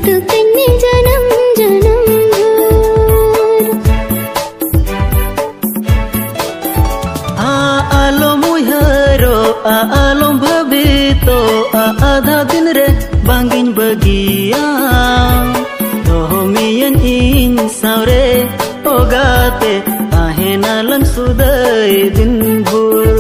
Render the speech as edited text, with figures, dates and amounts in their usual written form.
kini janam-janam alom muharo alom babito ada din re bangin bagia dohomian in saure ogate ahena lang sudai din bul